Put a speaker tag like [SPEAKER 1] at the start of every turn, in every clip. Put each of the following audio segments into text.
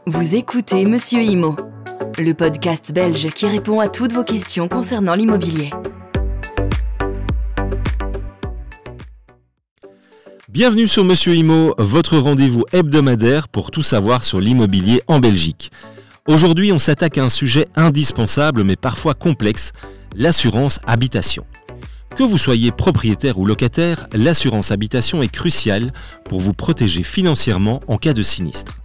[SPEAKER 1] Vous écoutez Monsieur Immo, le podcast belge qui répond à toutes vos questions concernant l'immobilier.
[SPEAKER 2] Bienvenue sur Monsieur Immo, votre rendez-vous hebdomadaire pour tout savoir sur l'immobilier en Belgique. Aujourd'hui, on s'attaque à un sujet indispensable mais parfois complexe, l'assurance habitation. Que vous soyez propriétaire ou locataire, l'assurance habitation est cruciale pour vous protéger financièrement en cas de sinistre.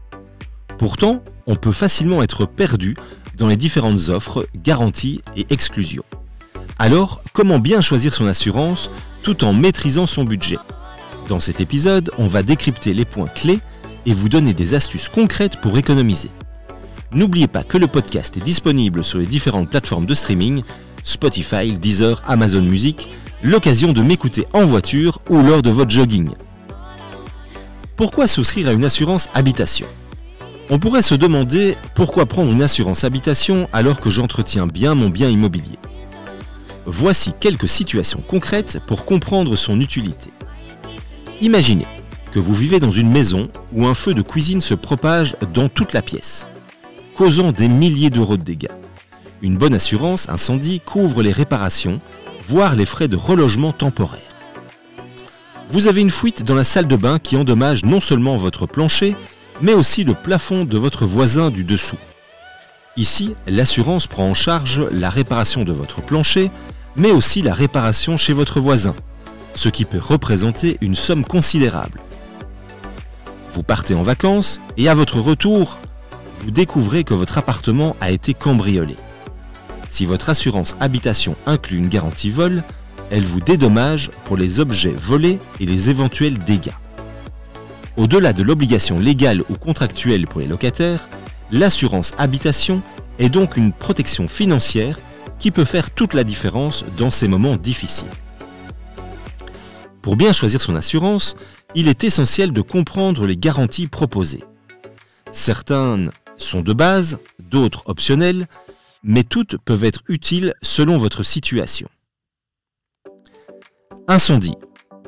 [SPEAKER 2] Pourtant, on peut facilement être perdu dans les différentes offres, garanties et exclusions. Alors, comment bien choisir son assurance tout en maîtrisant son budget ? Dans cet épisode, on va décrypter les points clés et vous donner des astuces concrètes pour économiser. N'oubliez pas que le podcast est disponible sur les différentes plateformes de streaming, Spotify, Deezer, Amazon Music, l'occasion de m'écouter en voiture ou lors de votre jogging. Pourquoi souscrire à une assurance habitation ? On pourrait se demander pourquoi prendre une assurance habitation alors que j'entretiens bien mon bien immobilier. Voici quelques situations concrètes pour comprendre son utilité. Imaginez que vous vivez dans une maison où un feu de cuisine se propage dans toute la pièce, causant des milliers d'euros de dégâts. Une bonne assurance incendie couvre les réparations, voire les frais de relogement temporaire. Vous avez une fuite dans la salle de bain qui endommage non seulement votre plancher, mais aussi le plafond de votre voisin du dessous. Ici, l'assurance prend en charge la réparation de votre plancher, mais aussi la réparation chez votre voisin, ce qui peut représenter une somme considérable. Vous partez en vacances et à votre retour, vous découvrez que votre appartement a été cambriolé. Si votre assurance habitation inclut une garantie vol, elle vous dédommage pour les objets volés et les éventuels dégâts. Au-delà de l'obligation légale ou contractuelle pour les locataires, l'assurance habitation est donc une protection financière qui peut faire toute la différence dans ces moments difficiles. Pour bien choisir son assurance, il est essentiel de comprendre les garanties proposées. Certaines sont de base, d'autres optionnelles, mais toutes peuvent être utiles selon votre situation. Incendie.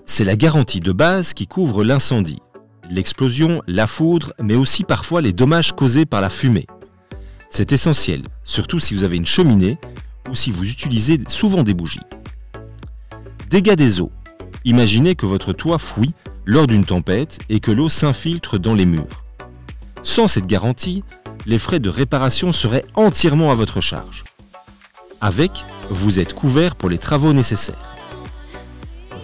[SPEAKER 2] C'est la garantie de base qui couvre l'incendie, l'explosion, la foudre, mais aussi parfois les dommages causés par la fumée. C'est essentiel, surtout si vous avez une cheminée ou si vous utilisez souvent des bougies. Dégâts des eaux. Imaginez que votre toit fouille lors d'une tempête et que l'eau s'infiltre dans les murs. Sans cette garantie, les frais de réparation seraient entièrement à votre charge. Avec, vous êtes couvert pour les travaux nécessaires.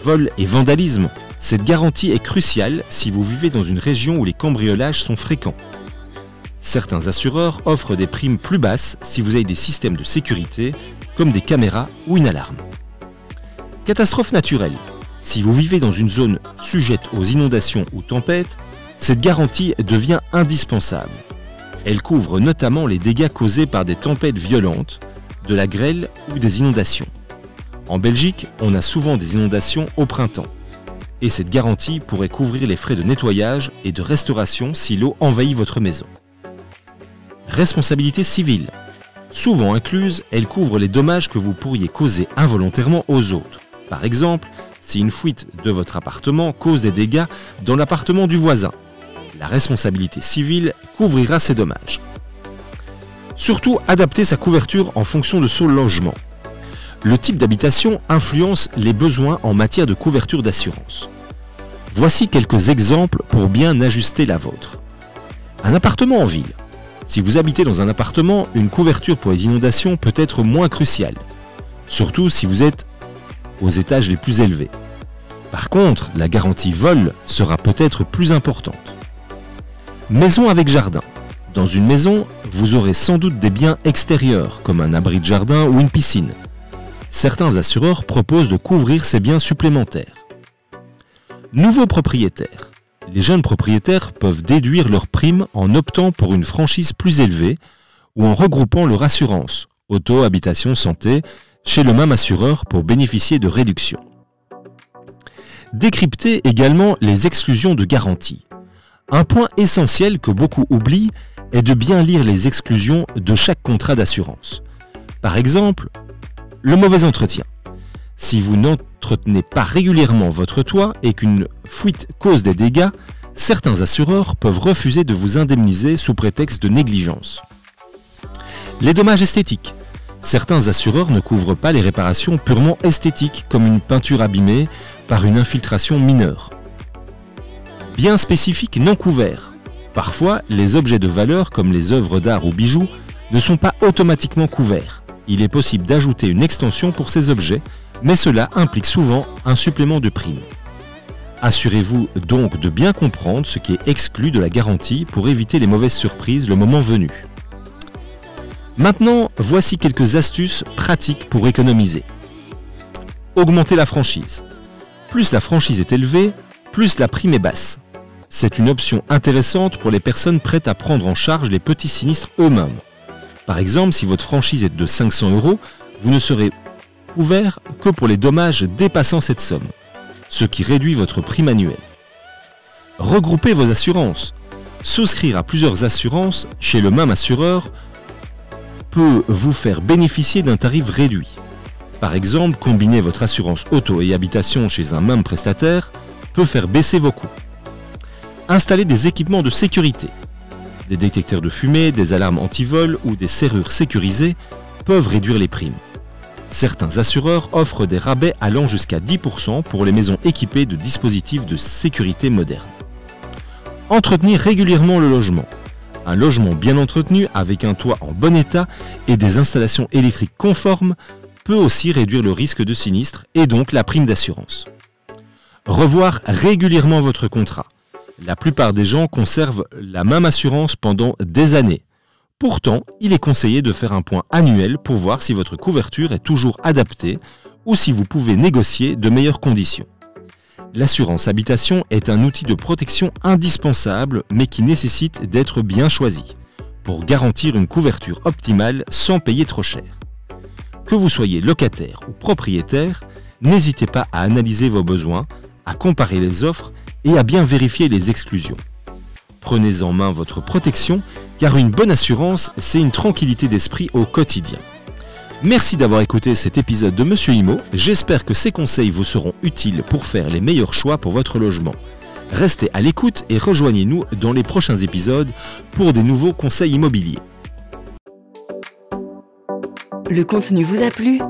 [SPEAKER 2] Vol et vandalisme, cette garantie est cruciale si vous vivez dans une région où les cambriolages sont fréquents. Certains assureurs offrent des primes plus basses si vous avez des systèmes de sécurité, comme des caméras ou une alarme. Catastrophe naturelle. Si vous vivez dans une zone sujette aux inondations ou tempêtes, cette garantie devient indispensable. Elle couvre notamment les dégâts causés par des tempêtes violentes, de la grêle ou des inondations. En Belgique, on a souvent des inondations au printemps. Et cette garantie pourrait couvrir les frais de nettoyage et de restauration si l'eau envahit votre maison. Responsabilité civile. Souvent incluse, elle couvre les dommages que vous pourriez causer involontairement aux autres. Par exemple, si une fuite de votre appartement cause des dégâts dans l'appartement du voisin. La responsabilité civile couvrira ces dommages. Surtout, adapter sa couverture en fonction de son logement. Le type d'habitation influence les besoins en matière de couverture d'assurance. Voici quelques exemples pour bien ajuster la vôtre. Un appartement en ville. Si vous habitez dans un appartement, une couverture pour les inondations peut être moins cruciale, surtout si vous êtes aux étages les plus élevés. Par contre, la garantie vol sera peut-être plus importante. Maison avec jardin. Dans une maison, vous aurez sans doute des biens extérieurs, comme un abri de jardin ou une piscine. Certains assureurs proposent de couvrir ces biens supplémentaires. Nouveaux propriétaires. Les jeunes propriétaires peuvent déduire leurs primes en optant pour une franchise plus élevée ou en regroupant leur assurance, auto, habitation, santé, chez le même assureur pour bénéficier de réductions. Décryptez également les exclusions de garantie. Un point essentiel que beaucoup oublient est de bien lire les exclusions de chaque contrat d'assurance. Par exemple, le mauvais entretien. Si vous n'entretenez pas régulièrement votre toit et qu'une fuite cause des dégâts, certains assureurs peuvent refuser de vous indemniser sous prétexte de négligence. Les dommages esthétiques. Certains assureurs ne couvrent pas les réparations purement esthétiques, comme une peinture abîmée par une infiltration mineure. Biens spécifiques non couverts. Parfois, les objets de valeur, comme les œuvres d'art ou bijoux, ne sont pas automatiquement couverts. Il est possible d'ajouter une extension pour ces objets, mais cela implique souvent un supplément de prime. Assurez-vous donc de bien comprendre ce qui est exclu de la garantie pour éviter les mauvaises surprises le moment venu. Maintenant, voici quelques astuces pratiques pour économiser. Augmenter la franchise. Plus la franchise est élevée, plus la prime est basse. C'est une option intéressante pour les personnes prêtes à prendre en charge les petits sinistres eux-mêmes. Par exemple, si votre franchise est de 500 €, vous ne serez couvert que pour les dommages dépassant cette somme, ce qui réduit votre prime annuelle. Regroupez vos assurances. Souscrire à plusieurs assurances chez le même assureur peut vous faire bénéficier d'un tarif réduit. Par exemple, combiner votre assurance auto et habitation chez un même prestataire peut faire baisser vos coûts. Installer des équipements de sécurité. Des détecteurs de fumée, des alarmes anti-vol ou des serrures sécurisées peuvent réduire les primes. Certains assureurs offrent des rabais allant jusqu'à 10% pour les maisons équipées de dispositifs de sécurité modernes. Entretenir régulièrement le logement. Un logement bien entretenu avec un toit en bon état et des installations électriques conformes peut aussi réduire le risque de sinistre et donc la prime d'assurance. Revoir régulièrement votre contrat. La plupart des gens conservent la même assurance pendant des années. Pourtant, il est conseillé de faire un point annuel pour voir si votre couverture est toujours adaptée ou si vous pouvez négocier de meilleures conditions. L'assurance habitation est un outil de protection indispensable mais qui nécessite d'être bien choisi pour garantir une couverture optimale sans payer trop cher. Que vous soyez locataire ou propriétaire, n'hésitez pas à analyser vos besoins, à comparer les offres et à bien vérifier les exclusions. Prenez en main votre protection car une bonne assurance, c'est une tranquillité d'esprit au quotidien. Merci d'avoir écouté cet épisode de Monsieur Imo. J'espère que ces conseils vous seront utiles pour faire les meilleurs choix pour votre logement. Restez à l'écoute et rejoignez-nous dans les prochains épisodes pour des nouveaux conseils immobiliers.
[SPEAKER 1] Le contenu vous a plu ?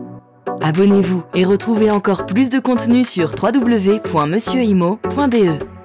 [SPEAKER 1] Abonnez-vous et retrouvez encore plus de contenu sur www.monsieurimo.be.